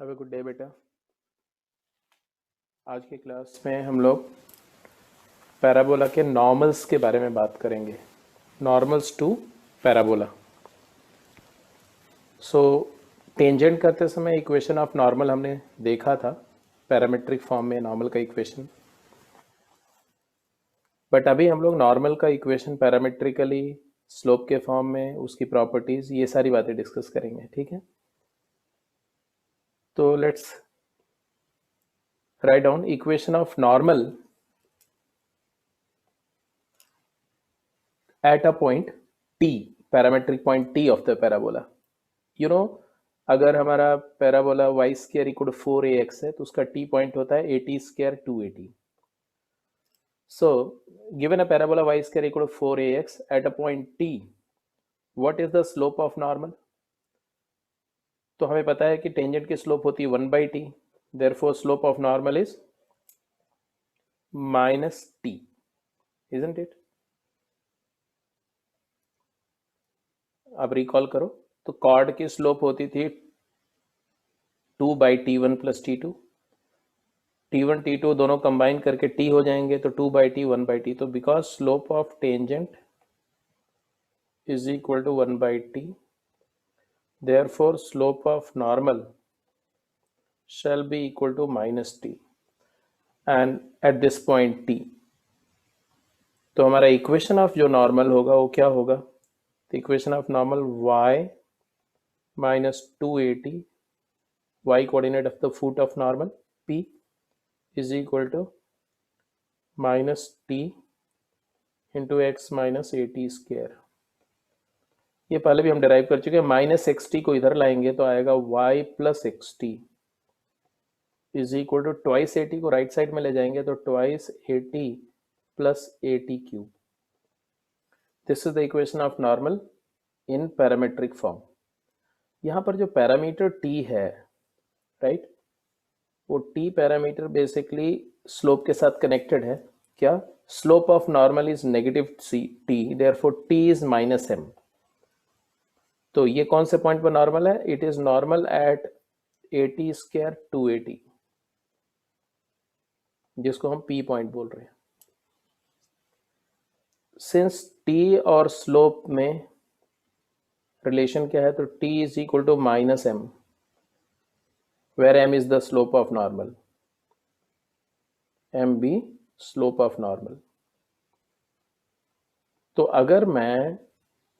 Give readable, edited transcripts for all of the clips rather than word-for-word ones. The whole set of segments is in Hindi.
हैव अ गुड डे बेटा। आज की क्लास में हम लोग पैराबोला के नॉर्मल्स के बारे में बात करेंगे। Normals to parabola. So tangent करते समय इक्वेशन ऑफ नॉर्मल हमने देखा था, पैरामेट्रिक फॉर्म में नॉर्मल का इक्वेशन। बट अभी हम लोग नॉर्मल का इक्वेशन पैरामेट्रिकली, स्लोप के फॉर्म में, उसकी प्रॉपर्टीज, ये सारी बातें डिस्कस करेंगे। ठीक है, तो let's write down equation of normal at a point t, parametric point t of the parabola. You know, अगर हमारा parabola Y square equal to 4ax है तो उसका t पॉइंट होता है at square 2at. So given a parabola y square equal to 4ax at a point t, what is the slope of normal? तो हमें पता है कि टेंजेंट की स्लोप होती है 1/t, therefore slope of normal is minus t, isn't it? अब रिकॉल करो तो कॉर्ड की स्लोप होती थी 2/t1 plus t2, t1 t2 दोनों कंबाइन करके t हो जाएंगे तो 2/t 1/t. तो because slope of tangent is equal to 1/t, therefore slope of normal shall be equal to minus t and at this point t. तो हमारा इक्वेशन ऑफ जो नॉर्मल होगा वो क्या होगा? तो equation of normal y minus 2at, y coordinate of the foot of normal p is equal to minus t into x minus at square. ये पहले भी हम डिराइव कर चुके हैं. माइनस एक्स टी को इधर लाएंगे तो आएगा y plus X T is equal to twice A T को राइट साइड में ले जाएंगे तो twice A T plus A T cube. This is the equation of normal in parametric form. यहाँ पर जो पैरामीटर t है, राइट, वो t पैरामीटर बेसिकली स्लोप के साथ कनेक्टेड है. क्या? Slope of normal is negative t, therefore t is minus m. तो ये कौन से पॉइंट पर नॉर्मल है? It is normal at at square 2at, जिसको हम p पॉइंट बोल रहे हैं. सिंस t और स्लोप में रिलेशन क्या है तो t is equal to minus m, where m is the slope of normal, m be slope of normal. तो अगर मैं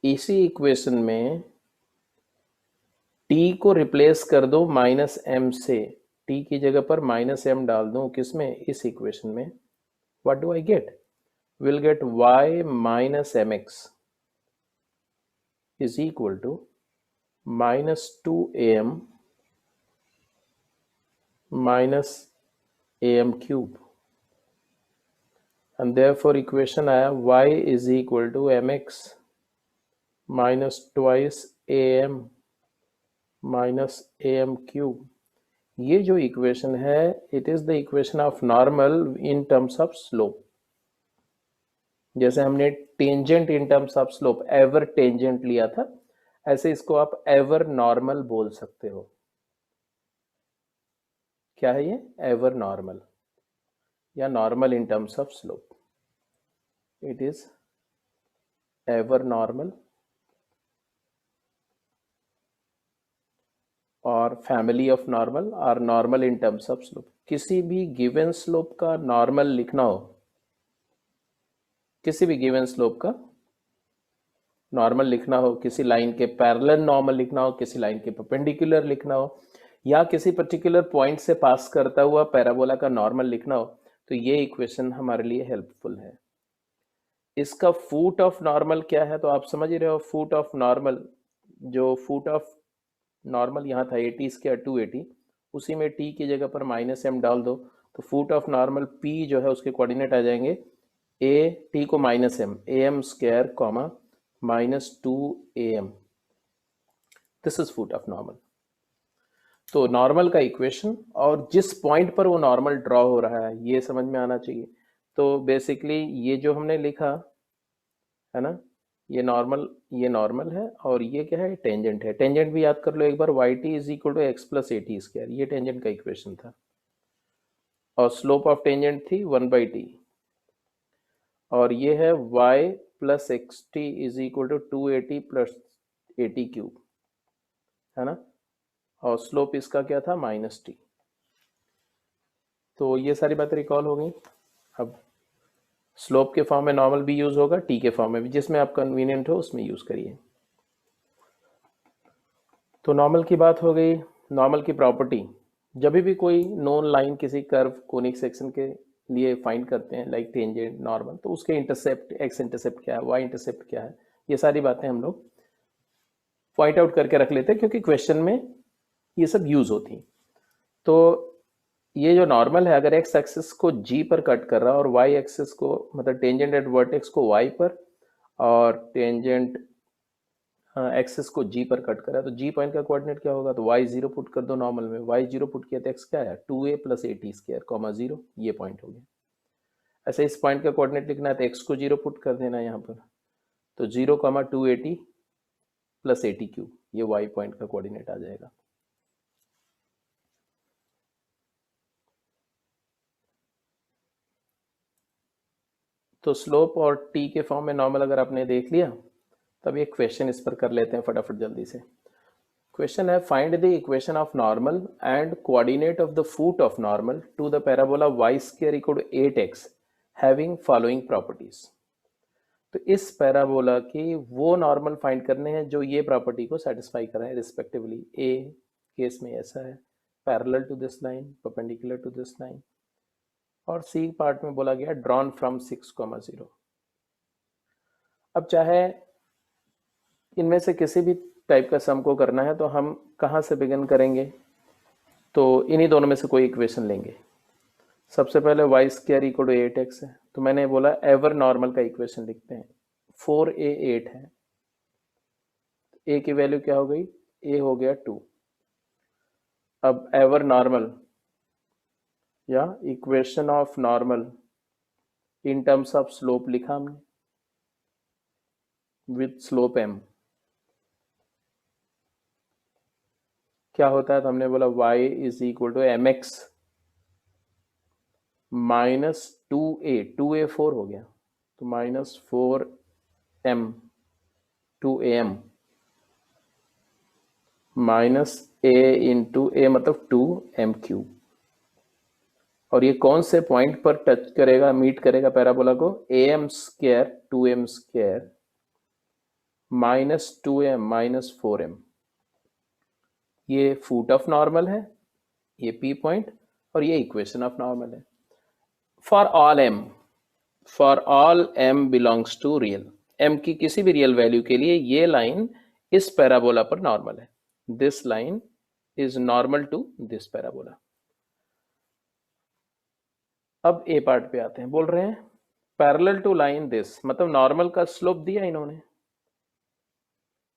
इसी इक्वेशन में t को रिप्लेस कर दूं माइनस m से, t की जगह पर माइनस m डाल दूं, किसमें? इस इक्वेशन में, what do I get? Will get y minus mx is equal to minus 2am minus am cube. and therefore equation आया y is equal to mx minus twice am minus am cube. ये जो इक्वेशन है, it is the equation of normal in terms of slope. जैसे हमने tangent in terms of slope, ever tangent लिया था, ऐसे इसको आप एवर नॉर्मल बोल सकते हो. क्या है ये? एवर नॉर्मल या normal in terms of slope. It is ever normal और फैमिली ऑफ नॉर्मल और normal in terms of slope. किसी भी गिवन स्लोप का नॉर्मल लिखना हो, किसी भी गिवन स्लोप का नॉर्मल लिखना हो, किसी लाइन के पैरेलल नॉर्मल लिखना हो, किसी लाइन के परपेंडिकुलर लिखना हो, या किसी पर्टिकुलर पॉइंट से पास करता हुआ पैराबोला का नॉर्मल लिखना हो, तो ये इक्वेशन हमारे लिए हेल्पफुल है. इसका फूट ऑफ नॉर्मल क्या है तो आप समझ ही रहे हो. फूट ऑफ नॉर्मल, जो फूट ऑफ नॉर्मल यहाँ था 80 स्क्वायर 280, उसी में t की जगह पर माइनस m डाल दो तो फूट ऑफ नॉर्मल p जो है उसके कोऑर्डिनेट आ जाएंगे a t को minus m am square comma minus 2am. This is foot of normal. तो नॉर्मल का इक्वेशन और जिस पॉइंट पर वो नॉर्मल ड्रॉ हो रहा है ये समझ में आना चाहिए. तो बेसिकली ये जो हमने लिखा है ना, ये नॉर्मल है और ये क्या है, टेंजेंट है। टेंजेंट भी याद कर लो एक बार, Y T is equal to X plus A T square, ये टेंजेंट का इक्वेशन था। और स्लोप ऑफ टेंजेंट थी 1/t, और ये है y plus X T is equal to 2at plus A T cube, है ना। और स्लोप इसका क्या था, -t। तो ये सारी बातें रिकॉल हो गई। अब स्लोप के फॉर्म में नॉर्मल भी यूज होगा, टी के फॉर्म में भी, जिसमें आप कन्वीनियंट हो उसमें यूज करिए। तो नॉर्मल की बात हो गई। नॉर्मल की प्रॉपर्टी, जब भी कोई नोन लाइन किसी कर्व कोनिक सेक्शन के लिए फाइंड करते हैं, लाइक टेंजेंट नॉर्मल, तो उसके इंटरसेप्ट, एक्स इंटरसेप्ट क्या है, वाई इंटरसेप्ट क्या है, ये सारी बातें हम लोग पॉइंट आउट करके रख लेते हैं, क्योंकि क्वेश्चन में ये सब यूज होती। तो ये जो नॉर्मल है, अगर एक्स एक्सिस को जी पर कट कर रहा है और वाई एक्सिस को, मतलब टेंजेंट एट वर्टेक्स को वाई पर और टेंजेंट एक्सिस को जी पर कट कर रहा है, तो जी पॉइंट का कोऑर्डिनेट क्या होगा, तो वाई जीरो पुट कर दो नॉर्मल में, वाई जीरो पुट किया तो एक्स क्या है, 2a plus A T square comma zero, ये पॉइंट हो गया। ऐसे इस पॉइंट का कोऑर्डिनेट लिखना है तो एक्स को जीरो पुट कर देना यहाँ पर, तो 0,280 प्लस एटी क्यूब, ये वाई पॉइंट का कोऑर्डिनेट आ जाएगा। तो स्लोप और टी के फॉर्म में नॉर्मल अगर आपने देख लिया, तब एक क्वेश्चन इस पर कर लेते हैं फटाफट जल्दी से। क्वेश्चन है, find the equation of normal and coordinate of the foot of normal to the parabola y square equal to 8x having following properties. तो इस पैराबोला की वो नॉर्मल फाइंड करने हैं जो ये प्रॉपर्टी को सेटिस्फाई कर रहे हैं रिस्पेक्टिवली। ए केस में ऐसा है, parallel to this line, perpendicular to this line, और सी पार्ट में बोला गया ड्रॉन फ्रॉम 6,0। अब चाहे इनमें से किसी भी टाइप का सम को करना है तो हम कहाँ से बिगिन करेंगे, तो इन्हीं दोनों में से कोई इक्वेशन लेंगे। सबसे पहले Y square equal to 8x है, तो मैंने बोला एवर नॉर्मल का इक्वेशन लिखते हैं। 4a 8 है, a की वैल्यू क्या हो गई, a हो गया 2। अब एवर नॉर्मल या equation of normal in terms of slope लिखा हमने, विथ स्लोप m क्या होता है, तो हमने बोला y is equal to mx minus 2a 4 हो गया, तो -4m 2am minus a into a मतलब 2m क्यूब। और ये कौन से पॉइंट पर टच करेगा, मीट करेगा पैराबोला को, am square 2m square minus 2m minus 4m, ये फुट ऑफ नॉर्मल है, ये पी पॉइंट, और ये इक्वेशन ऑफ नॉर्मल है। For all m belongs to real, m की किसी भी रियल वैल्यू के लिए ये लाइन इस पैराबोला पर नॉर्मल है। This line is normal to this parabola. अब ए पार्ट पे आते हैं, बोल रहे हैं पैरेलल टू लाइन दिस, मतलब नॉर्मल का स्लोप दिया इन्होंने,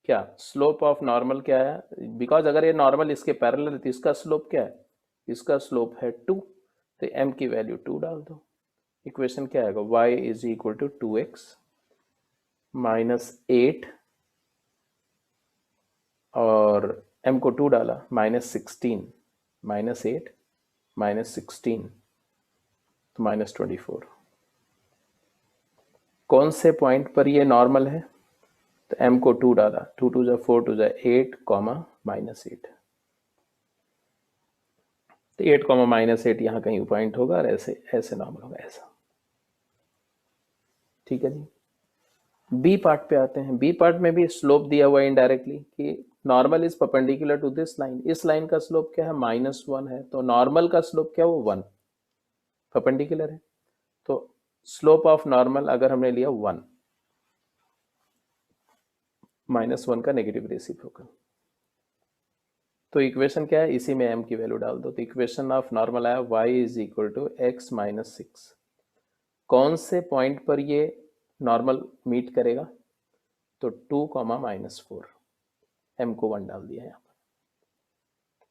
क्या स्लोप ऑफ नॉर्मल क्या है, बिकॉज अगर ये नॉर्मल इसके पैरेलल है तो इसका स्लोप क्या है, इसका स्लोप है 2, तो m की वैल्यू 2 डाल दो। इक्वेशन क्या आएगा, y is equal to 2x minus 8 और m को 2 डाला, -16 -8 -16 तो -24। कौन से पॉइंट पर ये नॉर्मल है, तो m को 2 डाला, 2 2 जा 4 2 जा 8 -8, तो 8 -8 यहाँ कहीं पॉइंट होगा और ऐसे ऐसे नॉर्मल होगा ऐसा। ठीक है जी। बी पार्ट पे आते हैं। बी पार्ट में भी स्लोप दिया हुआ है इनडायरेक्टली कि normal is perpendicular to this line, इस लाइन का स्लोप क्या है, -1 है, तो नॉर्मल का स्लोप क्या है, वो 1 परपेंडिकुलर है, तो स्लोप ऑफ नॉर्मल अगर हमने लिया 1, -1 का नेगेटिव रेसिप्रोकल, तो इक्वेशन क्या है, इसी में m की वैल्यू डाल दो, तो इक्वेशन ऑफ नॉर्मल आया y is equal to x minus 6। कौन से पॉइंट पर ये नॉर्मल मीट करेगा, तो 2, -4, m को 1 डाल दिया यहाँ पर।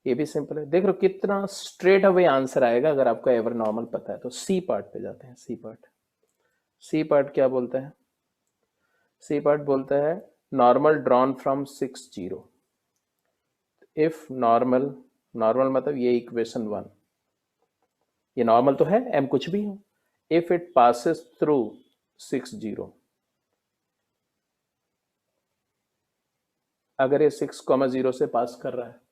ये भी सिंपल है, देख लो कितना स्ट्रेट अवे आंसर आएगा अगर आपको एवर नॉर्मल पता है। तो सी पार्ट पे जाते हैं। सी पार्ट क्या बोलता है, सी पार्ट बोलता है normal drawn from 6 0। If normal, normal मतलब ये इक्वेशन 1, ये नॉर्मल तो है, m कुछ भी हो, इफ इट पासिस थ्रू 6 0, अगर ये 6,0 से पास कर रहा है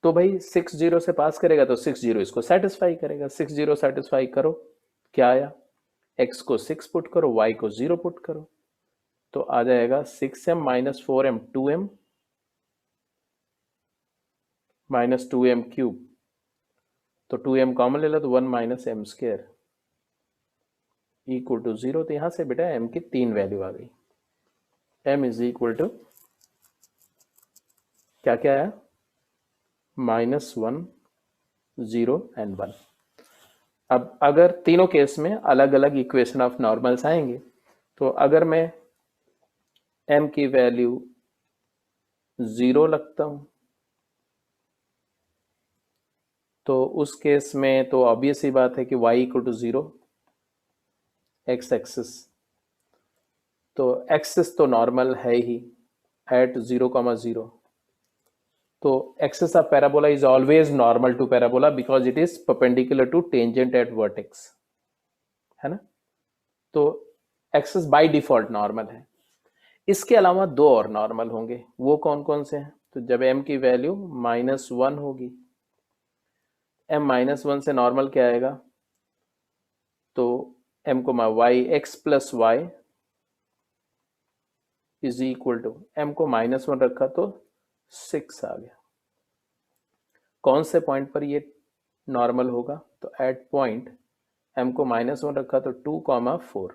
तो भाई 6 0 से पास करेगा तो 6 0 इसको सेटिस्फाई करेगा। 6 0 सेटिस्फाई करो, क्या आया, x को 6 पुट करो, y को 0 पुट करो, तो आ जाएगा 6m minus 4m 2m minus 2m cube, तो 2m कॉमन ले लो तो 1 minus M square equal to 0। तो यहां से बेटा m की 3 वैल्यू आ गई। m इज इक्वल टू क्या क्या आया, -1 0 एंड 1। अब अगर तीनों केस में अलग अलग इक्वेशन ऑफ नॉर्मल्स आएंगे, तो अगर मैं m की वैल्यू 0 लगता हूं तो उस केस में तो ऑब्वियस ही बात है कि y equal to 0, X axis, तो एक्सिस तो नॉर्मल है ही एट 0,0, तो axis of parabola is always normal to parabola because it is perpendicular to tangent at vertex, है ना। तो एक्सिस बाय डिफॉल्ट नॉर्मल है। इसके अलावा दो और नॉर्मल होंगे, वो कौन कौन से हैं, तो जब m की वैल्यू -1 होगी, m -1 से नॉर्मल क्या आएगा, तो m को y x plus Y is equal to, m को -1 रखा तो 6 आ गया। कौन से पॉइंट पर ये नॉर्मल होगा, तो एट पॉइंट m को -1 रखा तो 2,4,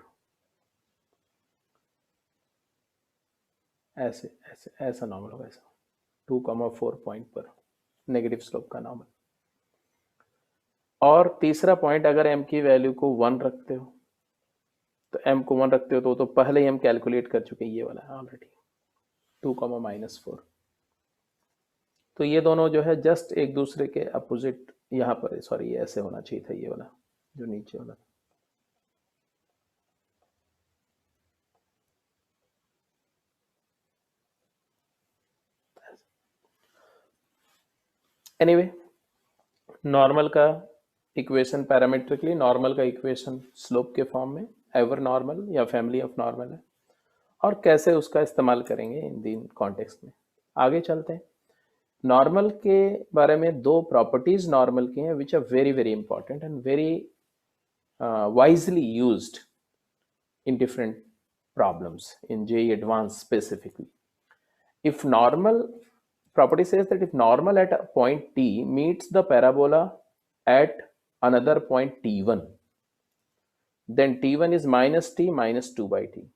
ऐसे ऐसे ऐसा नॉर्मल होगा, ऐसा 2,4 पॉइंट पर नेगेटिव स्लोप का नॉर्मल। और तीसरा पॉइंट, अगर m की वैल्यू को 1 रखते हो, तो m को 1 रखते हो तो पहले ही हम कैलकुलेट कर चुके हैं, ये वाला है ऑलरेडी 2,-4। तो ये दोनों जो है जस्ट एक दूसरे के अपोजिट, यहाँ पर सॉरी ये ऐसे होना चाहिए था, ये वाला जो नीचे वाला। एनीवे, नॉर्मल का इक्वेशन पैरामेट्रिकली नॉर्मल का इक्वेशन स्लोप के फॉर्म में एवर नॉर्मल या फैमिली ऑफ नॉर्मल है, और कैसे उसका इस्तेमाल करेंगे इन दिन कॉन्टेक्स्ट में। आगे चलते हैं। नॉर्मल के बारे में दो प्रॉपर्टीज नॉर्मल की हैं which are very very important and very widely used in different problems in JEE Advanced specifically. If normal, property says that if normal at a point T meets the parabola at another point T1, then T1 is minus T minus 2 by T.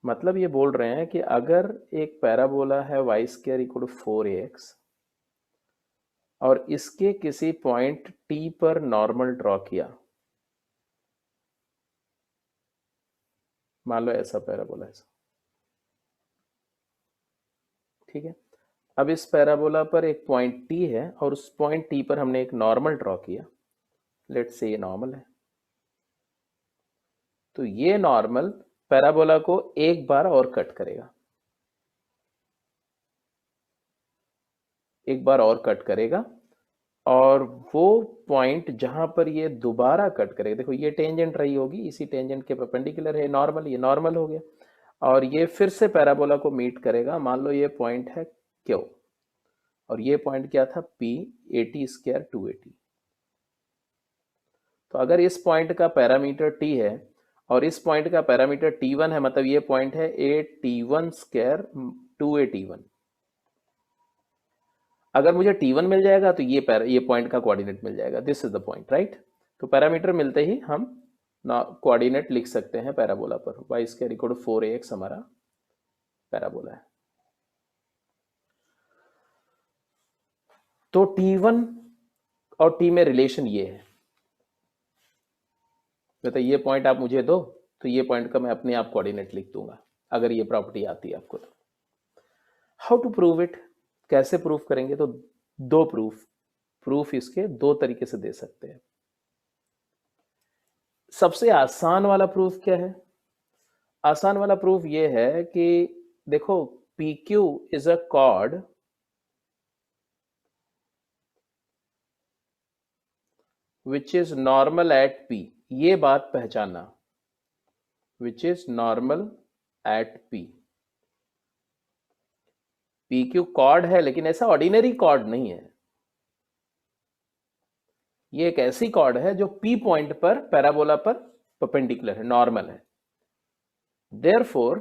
मतलब ये बोल रहे हैं कि अगर एक पैराबोला है y square equal to 4ax और इसके किसी पॉइंट T पर नॉर्मल ड्रॉ किया, मान लो ऐसा पैराबोला, ऐसा, ठीक है। अब इस पैराबोला पर एक पॉइंट T है और उस पॉइंट T पर हमने एक नॉर्मल ड्रॉ किया, लेट्स से ये नॉर्मल है, तो ये नॉर्मल पैराबोला को एक बार और कट करेगा, एक बार और कट करेगा, और वो पॉइंट जहां पर ये दोबारा कट करेगा, देखो ये टेंजेंट रही होगी, इसी टेंजेंट के परपेंडिकुलर है नॉर्मल, ये नॉर्मल हो गया, और ये फिर से पैराबोला को मीट करेगा। मान लो ये पॉइंट है Q और ये पॉइंट क्या था P, 80 स्क्वायर 280। तो अगर इस पॉइंट का पैरामीटर T है और इस पॉइंट का पैरामीटर T1 है, मतलब ये पॉइंट है 8T1 स्क्वायर 281। अगर मुझे T1 मिल जाएगा तो ये पॉइंट का कोऑर्डिनेट मिल जाएगा, this is the point, right. तो पैरामीटर मिलते ही हम कोऑर्डिनेट लिख सकते हैं पैराबोला पर, y square equal to 4ax हमारा पैराबोला है। तो T1 और T में रिलेशन ये है, तो ये पॉइंट आप मुझे दो तो ये पॉइंट का मैं अपने आप कोऑर्डिनेट लिख दूंगा, अगर ये प्रॉपर्टी आती है आपको तो। हाउ टू प्रूव इट, कैसे प्रूफ करेंगे, तो दो प्रूफ इसके दो तरीके से दे सकते हैं। सबसे आसान वाला प्रूफ क्या है, आसान वाला प्रूफ ये है कि देखो PQ is a chord which is normal at P। ये बात पहचानना, which is normal at P। PQ chord है लेकिन ऐसा ऑर्डिनरी कॉर्ड नहीं है, ये एक ऐसी कॉर्ड है जो P पॉइंट पर पैराबोला पर परपेंडिकुलर है, नॉर्मल है। देयरफॉर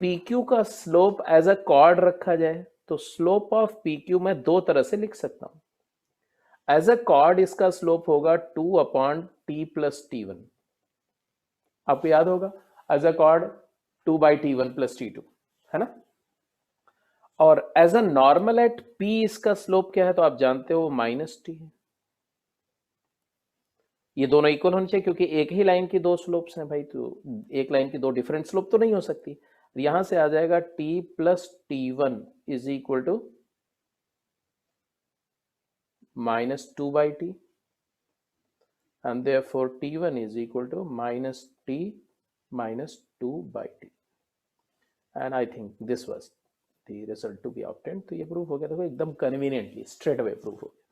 PQ का स्लोप एज अ कॉर्ड रखा जाए तो स्लोप ऑफ PQ मैं दो तरह से लिख सकता हूं। एज अ कॉर्ड इसका स्लोप होगा 2/T+T1, आपको याद होगा एज अ कॉर्ड 2/T1+T2 है ना। और as a normal at P इसका स्लोप क्या है तो आप जानते हो -T है। ये दोनों इक्वल होने चाहिए क्योंकि एक ही लाइन की दो स्लोप्स हैं भाई, तो एक लाइन की दो डिफरेंट स्लोप तो नहीं हो सकती। यहां से आ जाएगा T+T1 is equal to -2/T and therefore T1 is equal to -T minus 2/T and I think this was the result to be obtained। तो ये प्रूफ हो गया, देखो एकदम कन्वीनियंटली स्ट्रेट अवे प्रूफ हो गया।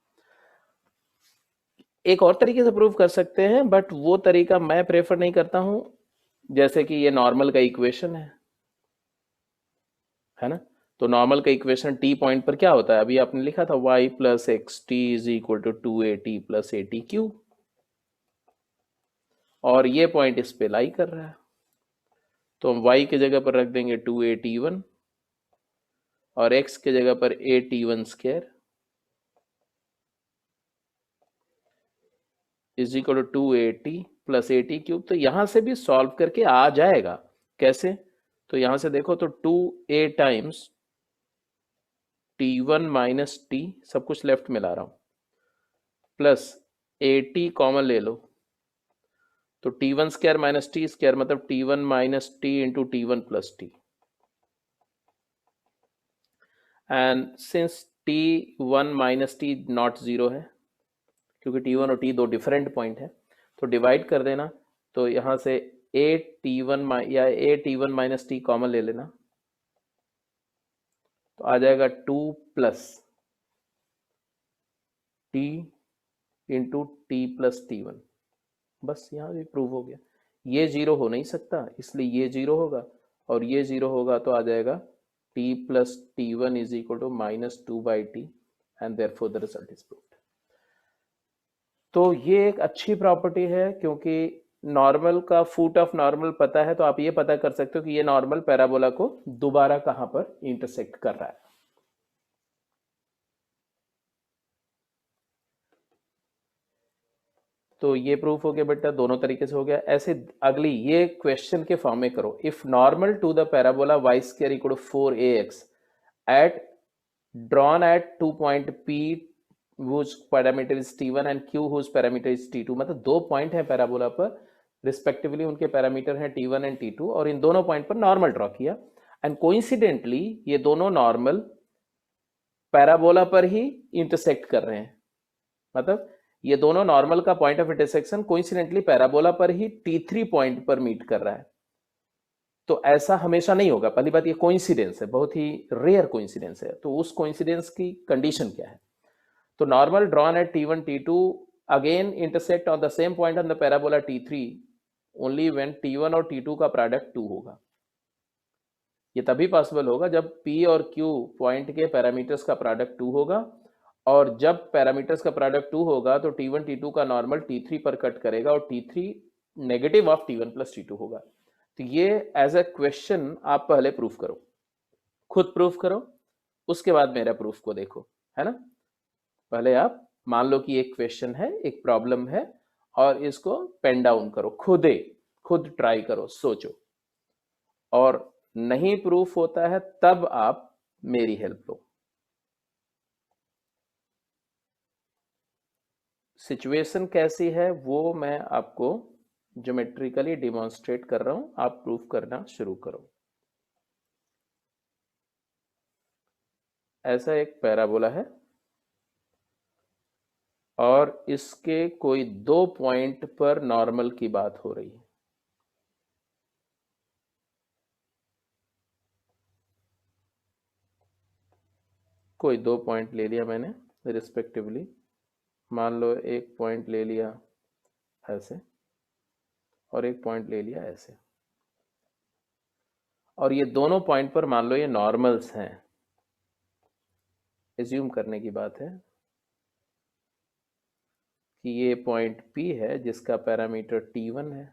एक और तरीके से प्रूफ कर सकते हैं बट वो तरीका मैं प्रेफर नहीं करता हूं, जैसे कि ये नॉर्मल का इक्वेशन है ना। तो नॉर्मल का इक्वेशन T पॉइंट पर क्या होता है, अभी आपने लिखा था y + xt is equal to 2AT + AT3, और ये पॉइंट इस पे लाई कर रहा है तो हम y की जगह पर रख देंगे 2AT1 और x की जगह पर AT1² is equal to 2AT + AT3। तो यहां से भी सॉल्व करके आ जाएगा, कैसे, तो यहां से देखो तो 2A टाइम्स T1 - T, सब कुछ लेफ्ट में ला रहा हूं, प्लस AT कॉमन ले लो तो T1² - T² मतलब T1 - T into T1 + T, and since T1 - T not 0 है क्योंकि T1 और T दो डिफरेंट पॉइंट है, तो डिवाइड कर देना, तो यहां से AT1 या AT1 - T कॉमन ले लेना तो आ जाएगा 2 + T इंटू T + T1। बस यहाँ भी प्रूव हो गया, ये 0 हो नहीं सकता इसलिए ये 0 होगा और ये 0 होगा तो आ जाएगा T + T1 is equal to -2/T and therefore the result is proved. तो ये एक अच्छी प्रॉपर्टी है क्योंकि नॉर्मल का फुट ऑफ नॉर्मल पता है तो आप ये पता कर सकते हो कि ये नॉर्मल पैराबोला को दोबारा कहां पर इंटरसेक्ट कर रहा है। तो ये प्रूफ हो गया बेटा, दोनों तरीके से हो गया। ऐसे अगली ये क्वेश्चन के फॉर्म में करो, if normal to the parabola y² equal to 4ax at drawn at 2 point P whose parameter is T1 and Q whose parameter is T2, मतलब दो पॉइंट है पैराबोला पर, रिस्पेक्टिवली उनके पैरामीटर हैं T1 एंड T2 और इन दोनों पॉइंट पर नॉर्मल ड्रॉ किया एंड कोइंसिडेंटली ये दोनों नॉर्मल पैराबोला पर ही इंटरसेक्ट कर रहे हैं, मतलब ये दोनों नॉर्मल का point of intersection coincidentally parabola पर ही T3 पॉइंट पर मीट कर रहा है। तो ऐसा हमेशा नहीं होगा, पहली बात ये कोइंसिडेंस है, बहुत ही रेयर कोइंसिडेंस है, तो उस कोइंसिडेंस की कंडीशन क्या है, तो normal drawn at T1 T2 again intersect on the same point on the parabola T3 only when T1 और T2 का प्रोडक्ट 2 होगा। ये तभी पॉसिबल होगा जब P और Q पॉइंट के पैरामीटर्स का प्रोडक्ट 2 होगा, और जब पैरामीटर्स का प्रोडक्ट 2 होगा तो T1 T2 का नॉर्मल T3 पर कट करेगा और T3 negative of T1 + T2 होगा। तो ये एज अ क्वेश्चन आप पहले प्रूफ करो, खुद प्रूफ करो, उसके बाद मेरा प्रूफ को देखो, है ना। पहले आप मान लो कि एक क्वेश्चन है, एक प्रॉब्लम है और इसको पेन डाउन करो, खुद ट्राई करो, सोचो, और नहीं प्रूफ होता है तब आप मेरी हेल्प लो। सिचुएशन कैसी है वो मैं आपको ज्योमेट्रिकली डिमॉन्स्ट्रेट कर रहा हूं, आप प्रूफ करना शुरू करो। ऐसा एक पैराबोला है और इसके कोई दो पॉइंट पर नॉर्मल की बात हो रही है, कोई 2 पॉइंट ले लिया मैंने रिस्पेक्टिवली, मान लो एक पॉइंट ले लिया ऐसे और एक पॉइंट ले लिया ऐसे, और ये दोनों पॉइंट पर मान लो ये नॉर्मल्स हैं। एज्यूम करने की बात है कि ये पॉइंट P है जिसका पैरामीटर T1 है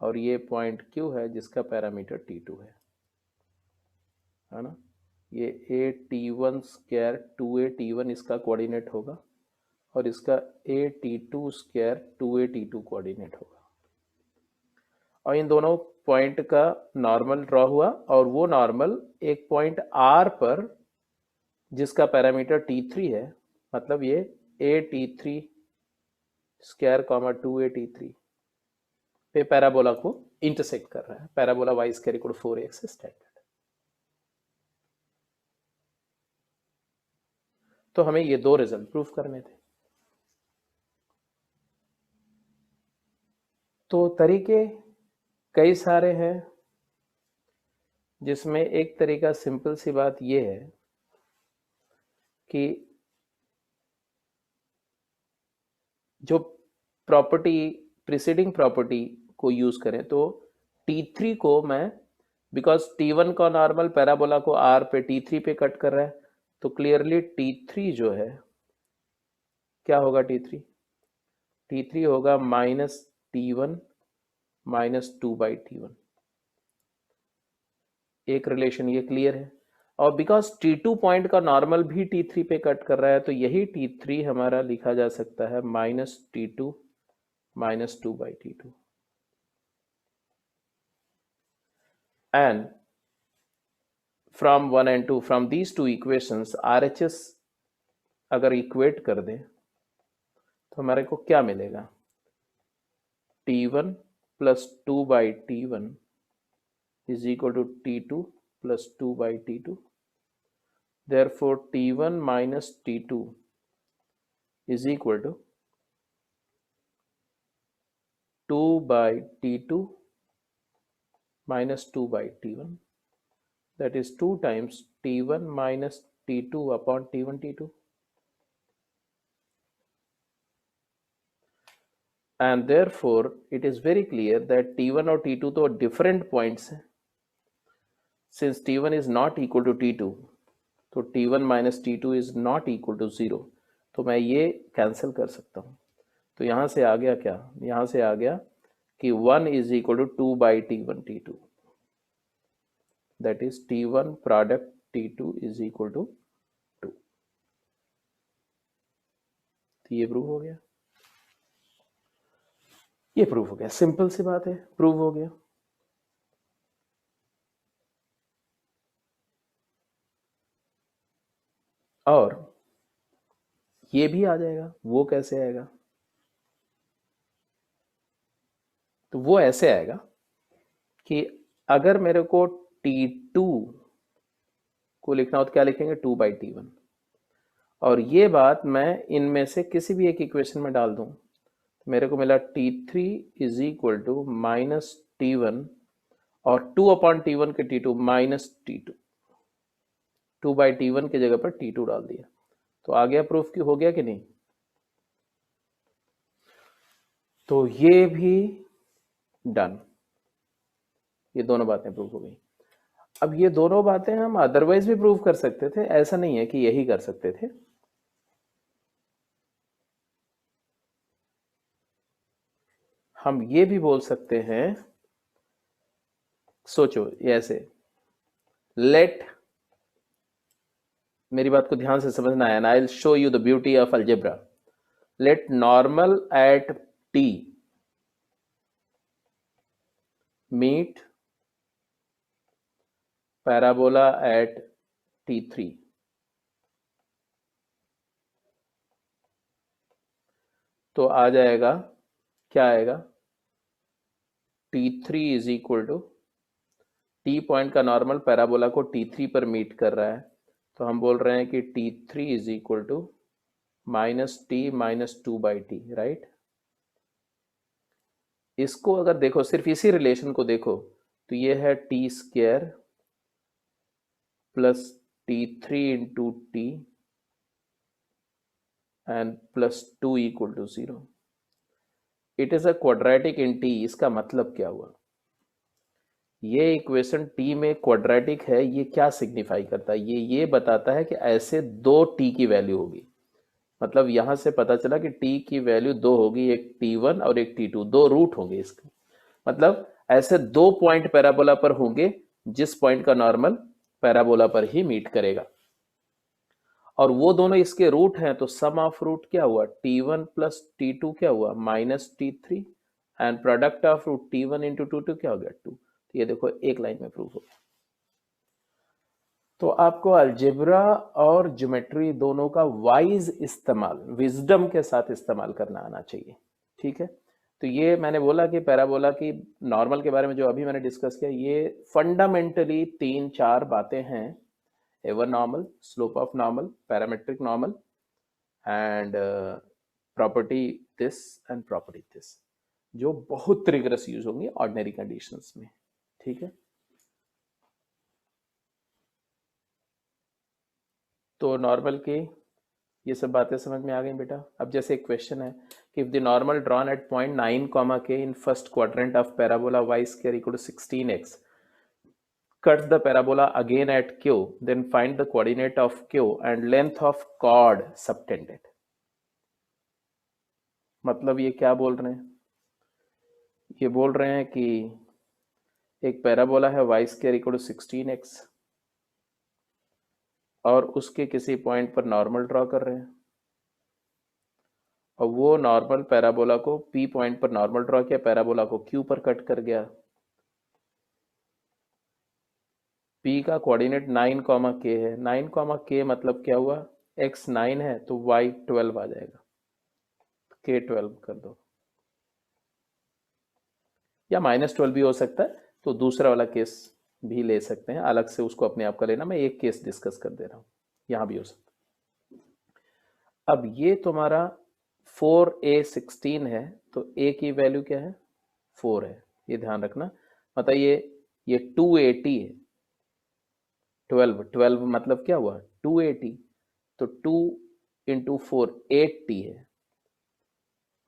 और ये पॉइंट Q है जिसका पैरामीटर T2 है ना। ये A T1 square 2A T1 इसका कोऑर्डिनेट होगा और इसका A T2 square 2A T2 coordinate होगा, और इन दोनों पॉइंट का नॉर्मल ड्रॉ हुआ, और वो नॉर्मल एक पॉइंट R पर जिसका पैरामीटर T3 है, मतलब ये A T3 square comma 2A T3 पे पैराबोला को इंटरसेक्ट कर रहा है। Parabola y square equal 4x standard. तो हमें ये दो रिजल्ट प्रूफ करने थे। तो तरीके कई सारे हैं, जिसमें एक तरीका सिंपल सी बात ये है कि जो प्रॉपर्टी प्रीसीडिंग प्रॉपर्टी को यूज करें, तो T3 को मैं, बिकॉज T1 का नॉर्मल पैराबोला को R पे T3 पे कट कर रहा है, तो क्लियरली T3 जो है क्या होगा, T3 होगा -T1 -2/T1। एक रिलेशन ये क्लियर है, और बिकॉज T2 पॉइंट का नॉर्मल भी T3 पे कट कर रहा है, तो यही T3 हमारा लिखा जा सकता है -T2 -2/T2। And from 1 and 2, from these two equations RHS अगर इक्वेट कर दें तो हमारे को क्या मिलेगा, T1 + 2/T1 is equal to T2 + 2/T2. Therefore T1 minus T2 is equal to 2/T2 minus 2/T1, that is 2 times T1 minus T2 upon T1 T2, and therefore it is very clear that T1 और T2 तो different points हैं। Since T1 is not equal to T2, तो T1 minus T2 is not equal to 0, तो मैं ये कैंसिल कर सकता हूँ। तो यहाँ से आ गया क्या, यहाँ से आ गया कि 1 is equal to 2/T1 T2, that is T1 product T2 is equal to 2। तो ये प्रूव हो गया, ये प्रूव हो गया, सिंपल सी बात है, प्रूव हो गया। और ये भी आ जाएगा, वो कैसे आएगा, तो वो ऐसे आएगा कि अगर मेरे को T2 को लिखना हो तो क्या लिखेंगे, 2/T1, और ये बात मैं इनमें से किसी भी एक इक्वेशन में डाल दूं, तो मेरे को मिला T3 is equal to -T1 और 2/T1 के T2 -T2, 2/T1 की जगह पर T2 डाल दिया, तो आ गया प्रूफ की, हो गया कि नहीं। तो ये भी डन, ये दोनों बातें प्रूव हो गई। अब ये दोनों बातें हम अदरवाइज भी प्रूव कर सकते थे, ऐसा नहीं है कि यही कर सकते थे। हम ये भी बोल सकते हैं, सोचो ऐसे, लेट, मेरी बात को ध्यान से समझना है, I will show you the beauty of algebra. Let normal at T meet parabola at T3, तो आ जाएगा, क्या आएगा, T3 is equal to, T point का नॉर्मल पैराबोला को T3 पर मीट कर रहा है, तो हम बोल रहे हैं कि T3 is equal to -T minus 2/T, right. इसको अगर देखो, सिर्फ इसी रिलेशन को देखो, तो ये है T² + t3 into t and plus 2 equal to 0. It is a quadratic in t. इसका मतलब क्या हुआ? ये इक्वेशन t में क्वाड्रेटिक है, ये क्या सिग्निफाई करता है? ये बताता है कि ऐसे दो t की वैल्यू होगी। मतलब यहां से पता चला कि t की वैल्यू दो होगी, एक t1 और एक t2, दो रूट होंगे इसके। मतलब ऐसे दो पॉइंट पैराबोला पर होंगे जिस पॉइंट का नॉर्मल पैराबोला पर ही मीट करेगा, और वो दोनों इसके रूट हैं, तो सम ऑफ रूट क्या हुआ? t1 प्लस t2 क्या हुआ? Minus t3, and product of root t1 into t2 क्या हो गया? 2। तो ये देखो एक लाइन में प्रूफ हो गया। तो आपको अलजेब्रा और ज्योमेट्री दोनों का वाइज इस्तेमाल, विजडम के साथ इस्तेमाल करना आना चाहिए, ठीक है? तो ये मैंने बोला कि पैराबोला की नॉर्मल के बारे में जो अभी मैंने डिस्कस किया, ये फंडामेंटली 3-4 बातें हैं। Ever normal, slope of normal, parametric normal, and property this and property this, जो बहुत रिगरस यूज होंगी ऑर्डिनरी कंडीशंस में, ठीक है? तो नॉर्मल की ये सब बातें समझ में आ गई बेटा? अब जैसे एक क्वेश्चन है कि if the normal drawn at point 9, k in first quadrant of parabola y square equal to 16x cuts the parabola again at q, then find the coordinate of q and length of chord subtended. मतलब ये क्या बोल रहे हैं? ये बोल रहे हैं कि एक पैराबोला है y square equal to 16x और उसके किसी पॉइंट पर नॉर्मल ड्रॉ कर रहे हैं, और वो नॉर्मल पैराबोला को P पॉइंट पर नॉर्मल ड्रॉ किया, पैराबोला को Q पर कट कर गया। P का कोऑर्डिनेट 9, k है। 9, k मतलब क्या हुआ? x 9 है तो y 12 आ जाएगा, k 12 कर दो, या -12 भी हो सकता है, तो दूसरा वाला केस भी ले सकते हैं, अलग से उसको अपने आप का लेना, मैं एक केस डिस्कस कर दे रहा हूँ, यहाँ भी हो सकता है। अब ये तुम्हारा 4a16 है, तो a की वैल्यू क्या है? 4 है, ये ध्यान रखना। मतलब ये 280 है, 12 मतलब क्या हुआ? 280, तो 2 इंटू 4 80 है,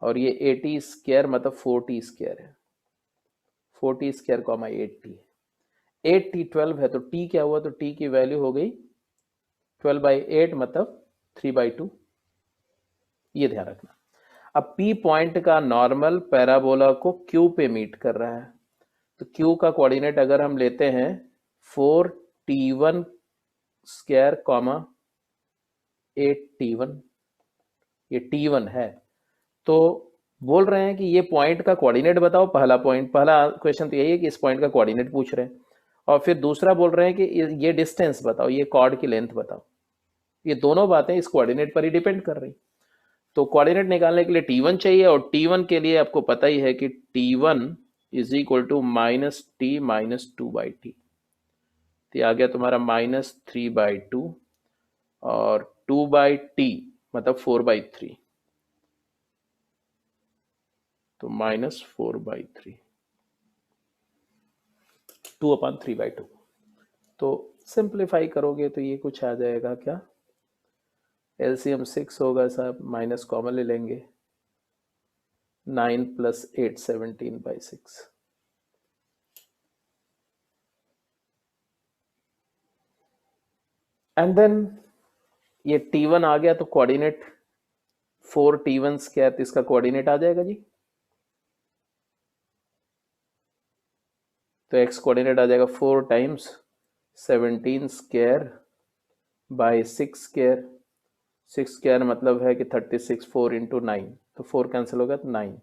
और ये 80 स्क्वायर मतलब 40 स्क्वायर है, 40 स्क्वायर कॉमा 80 है। 80 12 है, तो t क्या हुआ? तो t की वैल्यू हो गई 12/8 मतलब 3/2, ये ध्यान रखना। अब p पॉइंट का नॉर्मल पैराबोला को q पे मीट कर रहा है, तो q का कोऑर्डिनेट अगर हम लेते हैं 4t1 स्क्वायर कॉमा 8t1, ये t1 है, तो बोल रहे हैं कि ये पॉइंट का कोऑर्डिनेट बताओ। पहला क्वेश्चन तो यही है कि इस पॉइंट का कोऑर्डिनेट पूछ रहे हैं, और फिर दूसरा बोल रहे हैं कि ये डिस्टेंस बताओ, ये कॉर्ड की लेंथ बताओ। ये दोनों बातें इस कोऑर्डिनेट पर ही डिपेंड कर रही। तो कोऑर्डिनेट निकालने के लिए t1 चाहिए, और t1 के लिए आपको पता ही है कि t1 is equal to -t minus 2/t, तो आ गया तुम्हारा -3/2, और 2/t मतलब 4/3, तो -4/3, 2/3/2। तो सिंप्लीफाई करोगे तो ये कुछ आ जाएगा, क्या? एलसीएम 6 होगा साहब, माइनस कॉमन ले लेंगे, 9 + 8 17/6। एंड देन ये t1 आ गया, तो कोऑर्डिनेट 4t1 स्क्वायर, तो इसका कोऑर्डिनेट आ जाएगा जी, तो x कोऑर्डिनेट आ जाएगा 4 times 17 square by 6 square. 6 square मतलब है कि 36, 4 इंटू 9, तो 4 कैंसिल होगा तो 9,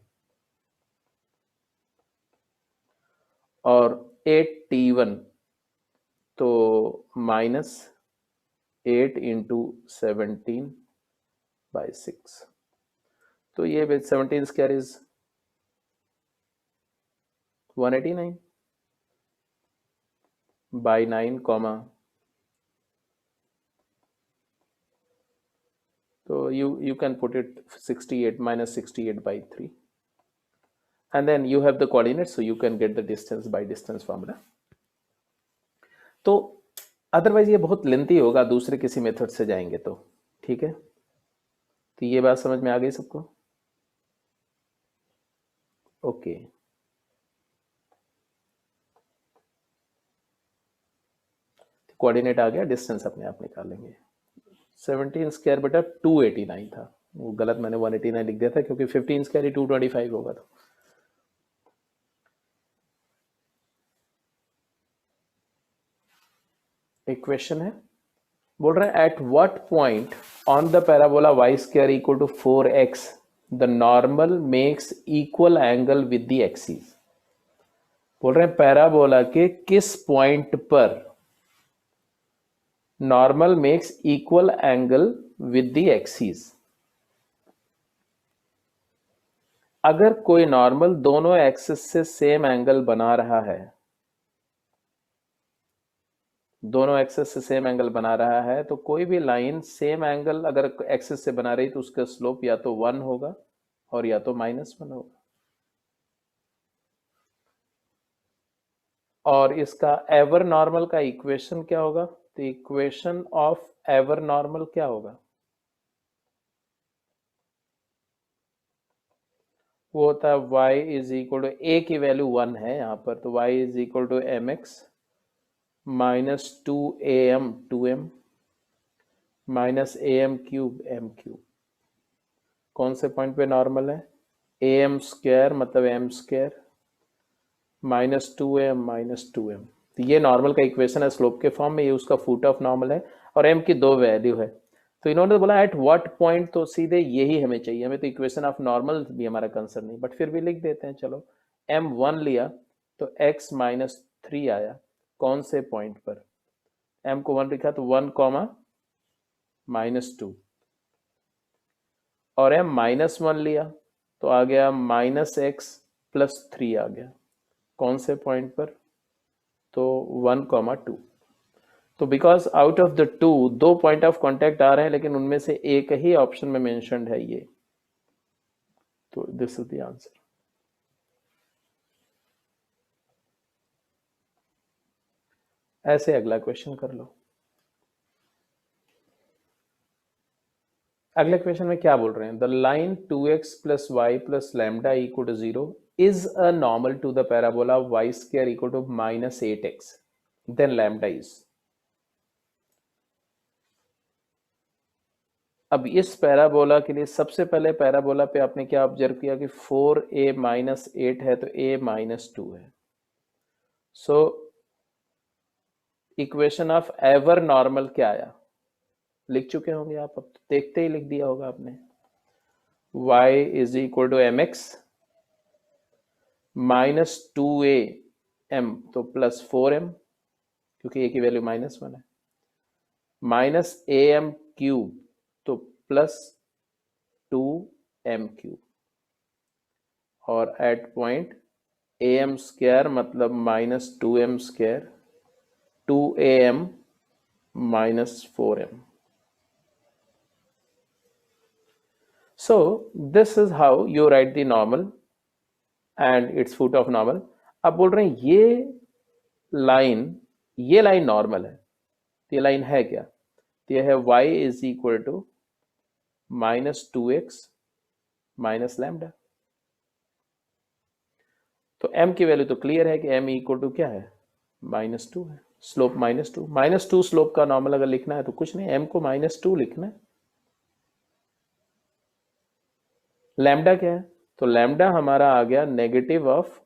और 8t1 तो -8 इंटू 17/6, तो ये 17 square is 189 by 9 comma, so you can put it 68 minus 68/3, and then you have the coordinates, so you can get the distance by distance formula. तो अदरवाइज ये बहुत लेंथी होगा, दूसरे किसी मेथड से जाएंगे तो। ठीक है, तो ये बात समझ में आ गई सबको? ओके, कोऑर्डिनेट आ गया, डिस्टेंस अपने आप निकालेंगे। 17 स्क्वायर बेटा 289 था, वो गलत मैंने 189 लिख दिया था, क्योंकि 15 स्क्वायर ही 225 होगा। तो एक क्वेश्चन है, बोल रहे हैं at what point on the parabola y square equal to 4x the normal makes equal angle with the axis. बोल रहे हैं पैराबोला के किस पॉइंट पर normal makes equal angle with the axis. अगर कोई नॉर्मल दोनों एक्सिस से सेम एंगल बना रहा है, दोनों एक्सिस से सेम एंगल बना रहा है, तो कोई भी लाइन सेम एंगल अगर एक्सिस से बना रही तो उसका स्लोप या तो 1 होगा और या तो -1 होगा। और इसका एवर नॉर्मल का इक्वेशन क्या होगा? तो इक्वेशन ऑफ एवर नॉर्मल क्या होगा? वो होता है y is equal to, a की वैल्यू 1 है यहाँ पर, तो y is equal to mx minus 2am 2m minus am cube m cube. कौन से पॉइंट पे नॉर्मल है? am स्क्वायर मतलब m स्क्वायर -2m तो ये नॉर्मल का इक्वेशन है स्लोप के फॉर्म में, ये उसका फुट ऑफ नॉर्मल है और m की 2 वैल्यू है। तो इन्होंने बोला एट व्हाट पॉइंट, तो सीधे यही हमें चाहिए, हमें तो इक्वेशन ऑफ नॉर्मल भी हमारा कंसर्न नहीं, बट फिर भी लिख देते हैं। चलो, m1 लिया तो x-3 आया, कौन से पॉइंट पर? m को 1 लिखा तो 1, -2, और m-1 लिया तो आ गया -x+3 आ गया, कौन से पॉइंट पर? तो 1, 2। तो because out of the two, दो पॉइंट ऑफ कांटेक्ट आ रहे हैं लेकिन उनमें से एक ही ऑप्शन में मेंशन्ड है ये, तो दिस इज द आंसर। ऐसे अगला क्वेश्चन कर लो। अगले क्वेश्चन में क्या बोल रहे हैं? The line 2x plus y plus lambda equal to 0 is a normal to the parabola y square equal to -8x, then lambda is. अब इस पैराबोला के लिए सबसे पहले पैराबोला पे आपने क्या ऑब्जर्व किया कि 4a-8 है तो a-2 है। So equation of ever normal क्या आया? लिख चुके होंगे आप, अब देखते ही लिख दिया होगा आपने। y is equal to mx -2am तो +4m, क्योंकि a की वैल्यू -1 है, -am क्यूब तो +2m क्यूब, और एट पॉइंट am स्क्वायर मतलब -2m square 2am -4m। So this is how you write the normal and its foot of normal। अब बोल रहे हैं ये लाइन नॉर्मल है, तो ये लाइन है क्या? तो ये है y is equal to -2x minus lambda. तो m की वैल्यू तो क्लियर है कि m इक्वल टू क्या है? -2 है, स्लोप -2 स्लोप का नॉर्मल अगर लिखना है तो कुछ नहीं, m को -2 लिखना है। लैम्डा क्या है? तो लैम्डा हमारा आ गया negative of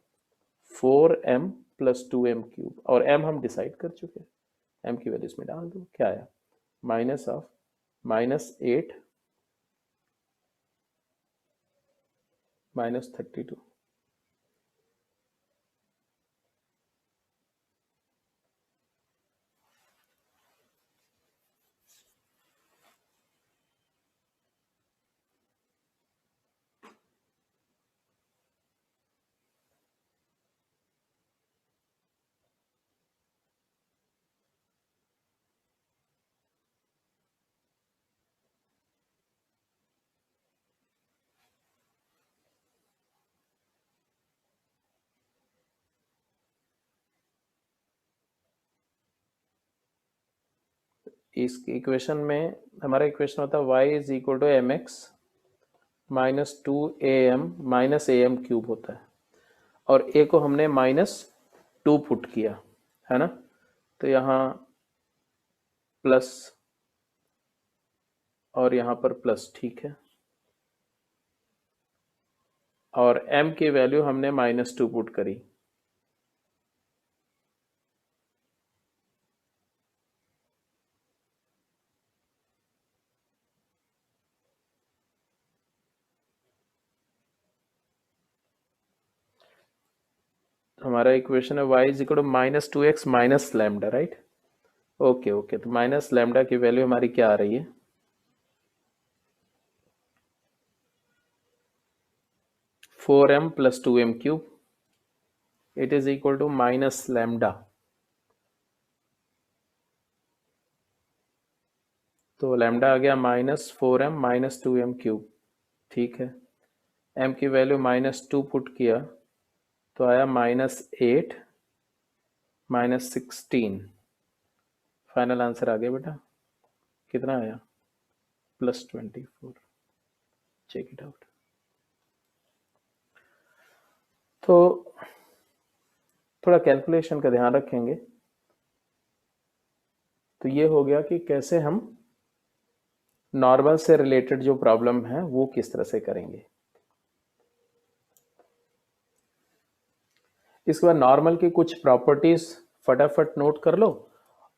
4m plus 2m cube, और m हम डिसाइड कर चुके हैं, m की वैल्यू इसमें डाल दो, क्या आया? Minus of -8 -32। इस इक्वेशन में हमारा इक्वेशन होता है y is equal to m x minus two a m minus a m cube होता है, और a को हमने -2 पुट किया है ना, तो यहाँ प्लस और यहाँ पर प्लस, ठीक है, और m की वैल्यू हमने -2 पुट करी। हमारा इक्वेशन है y is equal to -2x minus lambda, right. Okay okay, तो माइनस लैम्डा की वैल्यू हमारी क्या आ रही है, 4m plus 2m cube, it is equal to minus lambda. तो लैम्डा आ गया -4m माइनस 2m क्यूब, ठीक है। m की वैल्यू -2 पुट किया तो आया -8 -16। फाइनल आंसर आ गया बेटा, कितना आया, +24। Check it out. तो थोड़ा कैलकुलेशन का ध्यान रखेंगे। तो ये हो गया कि कैसे हम नॉर्मल से रिलेटेड जो प्रॉब्लम है वो किस तरह से करेंगे। इसके बाद नॉर्मल की कुछ प्रॉपर्टीज फटाफट नोट कर लो,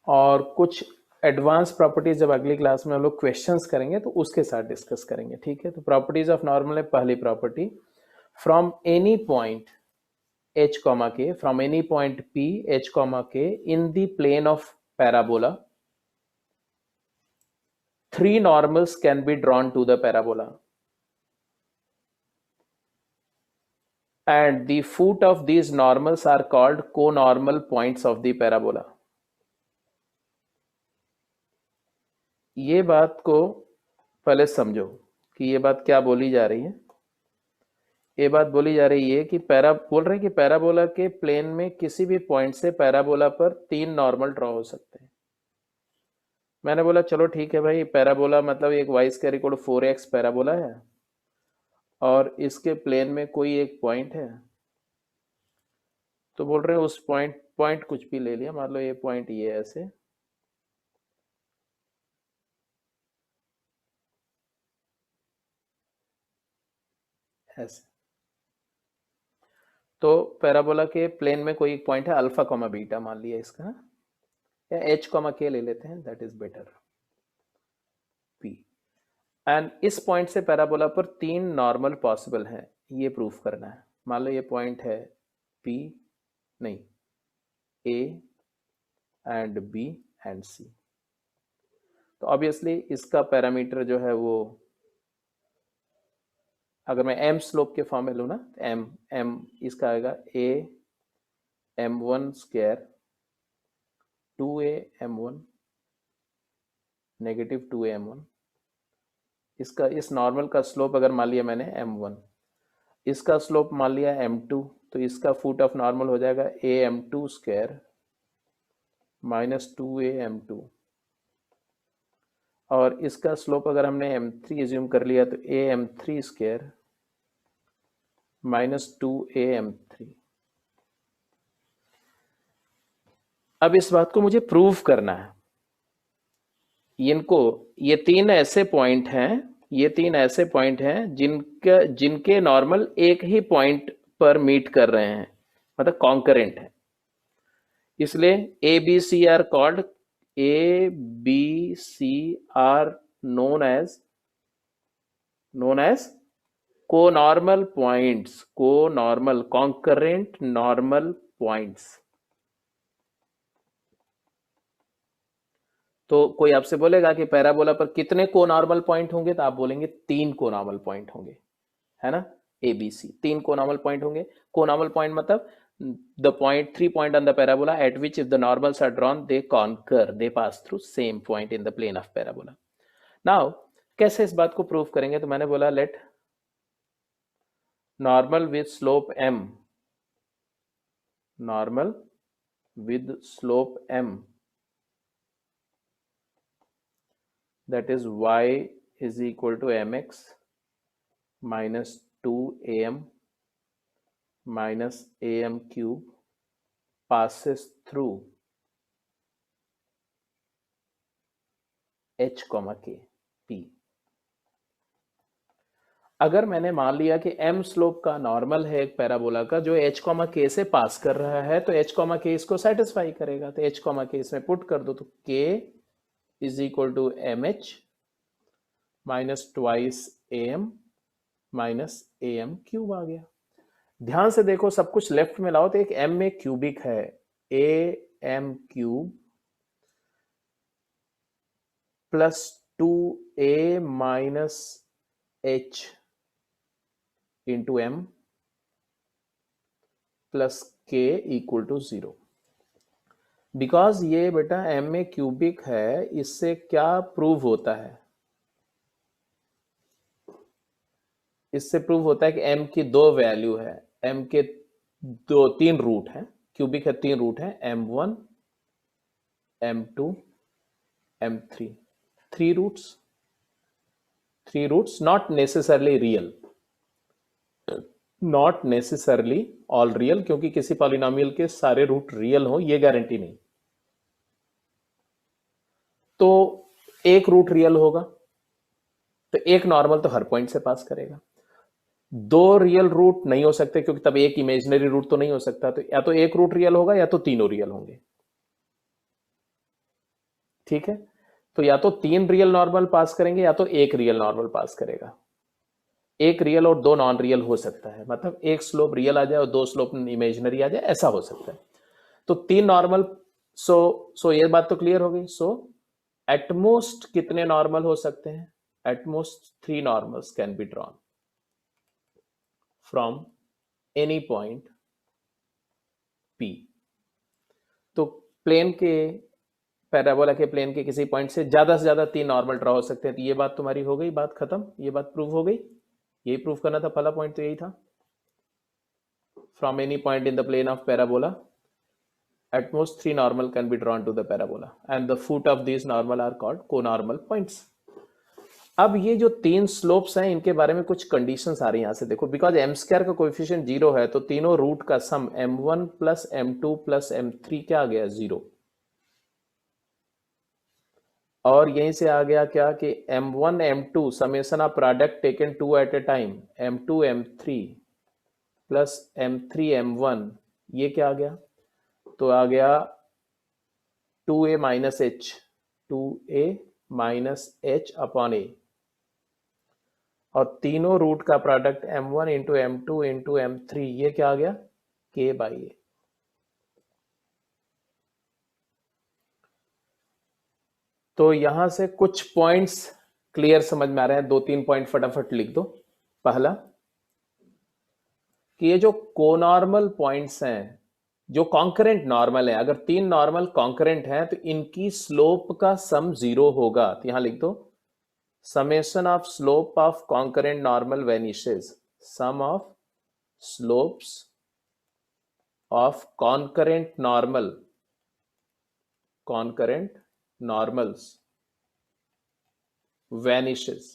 और कुछ एडवांस प्रॉपर्टीज जब अगली क्लास में हम लोग क्वेश्चंस करेंगे तो उसके साथ डिस्कस करेंगे, ठीक है। तो प्रॉपर्टीज ऑफ नॉर्मल है, पहली property, from any point h comma k, from any point p h comma k in the plane of parabola, three normals can be drawn to the parabola, and the foot of these normals are called conormal points of the parabola। ये बात को पहले समझो कि ये बात क्या बोली जा रही है। ये बात बोली जा रही है कि बोल रहे हैं कि पैराबोला के प्लेन में किसी भी पॉइंट से पैराबोला पर 3 नॉर्मल ड्रॉ हो सकते हैं। मैंने बोला चलो ठीक है भाई, पैराबोला मतलब एक y square equal to 4x parabola है, और इसके प्लेन में कोई एक पॉइंट है। तो बोल रहे हैं उस पॉइंट कुछ भी ले लिया, मान लो ये पॉइंट ये ऐसे, ऐसे। तो पैराबोला के प्लेन में कोई एक पॉइंट है अल्फा कॉमा बीटा मान लिया इसका, या एच कॉमा के ले लेते हैं, that is better, P. And इस पॉइंट से पैराबोला पर 3 नॉर्मल पॉसिबल हैं, ये प्रूफ करना है। मान लो ये पॉइंट है पी, नहीं, ए एंड बी एंड सी। तो ऑब्वियसली इसका पैरामीटर जो है वो, अगर मैं एम स्लोप के फॉर्म में लूँ ना, एम एम इसका आएगा ए m1 square 2a m1 negative 2a m1। इसका इस नॉर्मल का स्लोप अगर मान लिया मैंने m1, इसका स्लोप मान लिया m2, तो इसका फुट ऑफ नॉर्मल हो जाएगा a m2 square -2a m2, और इसका स्लोप अगर हमने m3 एज्यूम कर लिया तो a m3 square -2a m3। अब इस बात को मुझे प्रूव करना है। ये 3 ऐसे पॉइंट हैं, ये 3 ऐसे पॉइंट हैं जिनके नॉर्मल एक ही पॉइंट पर मीट कर रहे हैं, मतलब कॉन्करेंट है। इसलिए A B C are called, A B C are known as conormal points, conormal concurrent normal points. तो कोई आपसे बोलेगा कि पैराबोला पर कितने कोनॉर्मल पॉइंट होंगे, तो आप बोलेंगे 3 कोनॉर्मल पॉइंट होंगे, है ना, ए बी सी 3 कोनॉर्मल पॉइंट होंगे। कोनॉर्मल पॉइंट मतलब the point 3 point on the parabola at which if the normals are drawn they pass through same point in the plane of parabola। now कैसे इस बात को प्रूव करेंगे, तो मैंने बोला let normal with slope m, normal with slope m that is y is equal to mx minus 2am minus am cube passes through h comma k p। अगर मैंने मान लिया कि m स्लोप का नॉर्मल है एक पैराबोला का जो h कॉमा k से पास कर रहा है, तो h कॉमा k इसको सेटिस्फाई करेगा, तो h कॉमा k इसमें पुट कर दो, तो k is equal to M H minus twice am minus am cube आ गया। ध्यान से देखो, सब कुछ लेफ्ट में लाओ तो एक m में क्यूबिक है, am cube plus 2a minus h into m plus के इक्वल टू 0। बिकॉज ये बेटा m में क्यूबिक है, इससे क्या प्रूव होता है? इससे प्रूव होता है कि m की दो वैल्यू है, m के तीन रूट हैं, क्यूबिक है, तीन रूट है, m1 m2 m3, three roots not necessarily real, not necessarily all real, क्योंकि किसी पॉलिनोमियल के सारे रूट रियल हो ये गारंटी नहीं। तो एक रूट रियल होगा तो एक नॉर्मल तो हर पॉइंट से पास करेगा, दो रियल रूट नहीं हो सकते क्योंकि तब एक इमेजिनरी रूट तो नहीं हो सकता, तो या तो एक रूट रियल होगा या तो तीनों रियल होंगे। ठीक है, तो या तो तीन रियल नॉर्मल पास करेंगे या तो एक रियल नॉर्मल पास करेगा। एक रियल और दो नॉन रियल हो सकता है, मतलब एक स्लोप रियल आ जाए और दो स्लोप इमेजिनरी आ जाए, ऐसा हो सकता है। तो तीन नॉर्मल, सो ये बात तो क्लियर हो गई। सो एटमोस्ट कितने नॉर्मल हो सकते हैं? At most three normals can be drawn from any point P। तो प्लेन के, पैराबोला के प्लेन के किसी पॉइंट से ज्यादा तीन नॉर्मल ड्रॉ हो सकते हैं। तो ये बात तुम्हारी हो गई, बात खत्म, ये बात प्रूव हो गई। यही प्रूव करना था, पहला पॉइंट तो यही था, from any point in the plane of parabola at most three normal can be drawn to the parabola and the foot of these normal are called conormal points। अब ये जो तीन स्लोप्स हैं इनके बारे में कुछ कंडीशंस आ रही हैं, यहां से देखो, बिकॉज एम स्क्वायर का कोएफिशिएंट 0 है तो तीनों रूट का सम m1 plus m2 plus m3 क्या आ गया? 0। और यहीं से आ गया क्या कि m1 m2 summation of product taken two at a time m2 m3 plus m3 m1, ये क्या आ गया? तो आ गया 2a minus H, 2a minus H upon A, और तीनों रूट का product m1 into m2 into m3, ये क्या आ गया? k बाई ए। तो यहां से कुछ पॉइंट्स क्लियर समझ में आ रहे हैं, दो तीन पॉइंट फटाफट लिख दो। पहला कि ये जो कोनॉर्मल पॉइंट्स हैं, जो कॉन्करेंट नॉर्मल है, अगर तीन नॉर्मल कॉन्करेंट हैं तो इनकी स्लोप का सम 0 होगा। तो यहां लिख दो summation of slope of concurrent normal vanishes, sum of slopes of concurrent normals vanishes।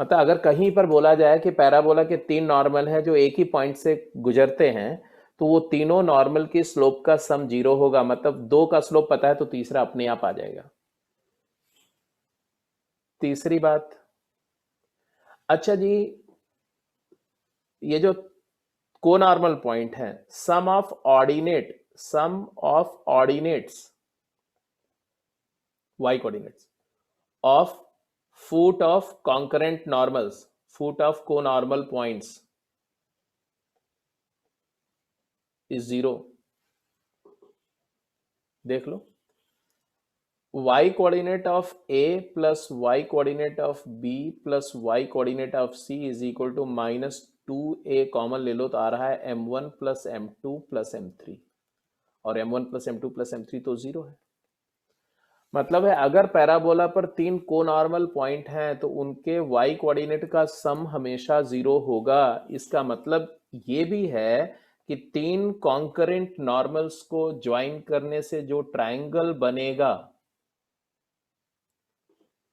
मतलब अगर कहीं पर बोला जाए कि पैराबोला के तीन नॉर्मल हैं जो एक ही पॉइंट से गुजरते हैं, तो वो तीनों नॉर्मल की स्लोप का सम 0 होगा, मतलब दो का स्लोप पता है तो तीसरा अपने आप आ जाएगा। तीसरी बात, अच्छा जी, ये जो कोनॉर्मल पॉइंट है, sum of ordinates y coordinates of foot of concurrent normals, foot of conormal points is 0। देख लो, y coordinate of a plus y coordinate of b plus y coordinate of c is equal to minus 2a, common ले लो तो आ रहा है m1 plus m2 plus m3, और m1 plus m2 plus m3 तो 0 है। मतलब है अगर पैराबोला पर तीन कोनॉर्मल पॉइंट हैं तो उनके y कोऑर्डिनेट का सम हमेशा 0 होगा। इसका मतलब ये भी है कि तीन कॉन्करेंट नॉर्मल्स को ज्वाइन करने से जो ट्रायंगल बनेगा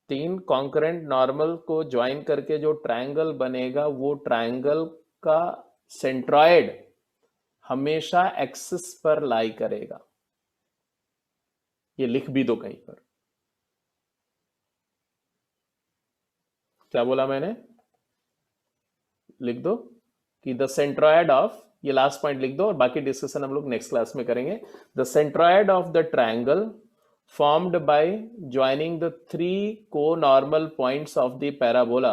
तीन कॉन्करेंट नॉर्मल को ज्वाइन करके जो ट्रायंगल बनेगा वो ट्रायंगल का सेंट्रॉयड हमेशा एक्सिस पर लाई करेगा। ये लिख भी दो कहीं पर। क्या बोला मैंने? लिख दो कि द सेंट्रॉयड ऑफ, ये लास्ट पॉइंट लिख दो और बाकी डिस्कशन हम लोग नेक्स्ट क्लास में करेंगे। The centroid of the triangle formed by joining the three co-normal points of the parabola.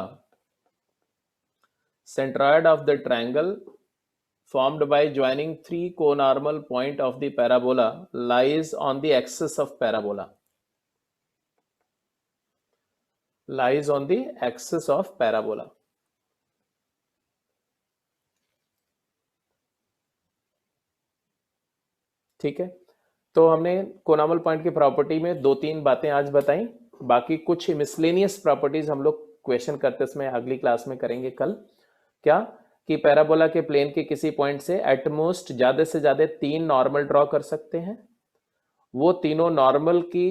Centroid of the triangle formed by joining three co-normal point of the parabola lies on the axis of parabola. Lies on the axis of parabola. ठीक है, तो हमने कोनामल पॉइंट की प्रॉपर्टी में दो तीन बातें आज बताई। बाकी कुछ मिसलेनियस प्रॉपर्टीज हम लोग क्वेश्चन करते समय अगली क्लास में करेंगे कल। क्या कि पैराबोला के प्लेन के किसी पॉइंट से एटमोस्ट ज्यादा से ज्यादा तीन नॉर्मल ड्रॉ कर सकते हैं। वो तीनों नॉर्मल की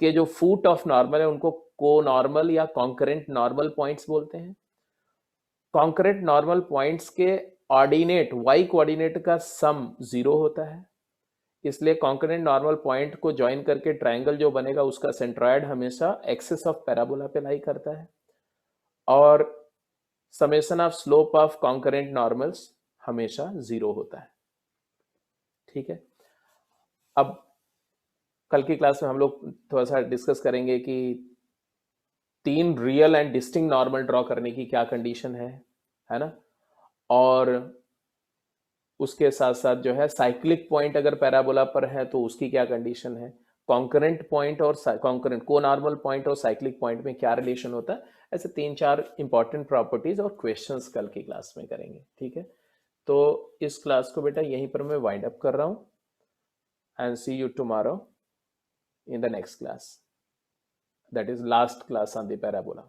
के जो फूट ऑफ नॉर्मल है उनको को नॉर्मल या कॉन्करेंट नॉर्मल पॉइंट्स बोलते हैं। कॉन्करेंट नॉर्मल पॉइंट्स के ऑर्डिनेट वाई कोऑर्डिनेट का सम 0 होता है, इसलिए कॉन्करेंट नॉर्मल पॉइंट को ज्वाइन करके ट्रायंगल जो बनेगा उसका सेंट्रॉयड हमेशा एक्सिस ऑफ पैराबोला पे लाई करता है, और summation of slope of concurrent normals हमेशा 0 होता है। ठीक है, अब कल की क्लास में हम लोग थोड़ा सा डिस्कस करेंगे कि तीन real and distinct normal draw करने की क्या कंडीशन है ना, और उसके साथ साथ जो है साइक्लिक पॉइंट अगर पैराबोला पर है तो उसकी क्या कंडीशन है, कॉन्करेंट पॉइंट और कॉन्करेंट को नॉर्मल पॉइंट और साइक्लिक पॉइंट में क्या रिलेशन होता है। ऐसे तीन चार इंपॉर्टेंट प्रॉपर्टीज और क्वेश्चंस कल की क्लास में करेंगे। ठीक है, तो इस क्लास को बेटा यहीं पर मैं वाइंड अप कर रहा हूं and see you tomorrow in the next class, that is last class on the parabola.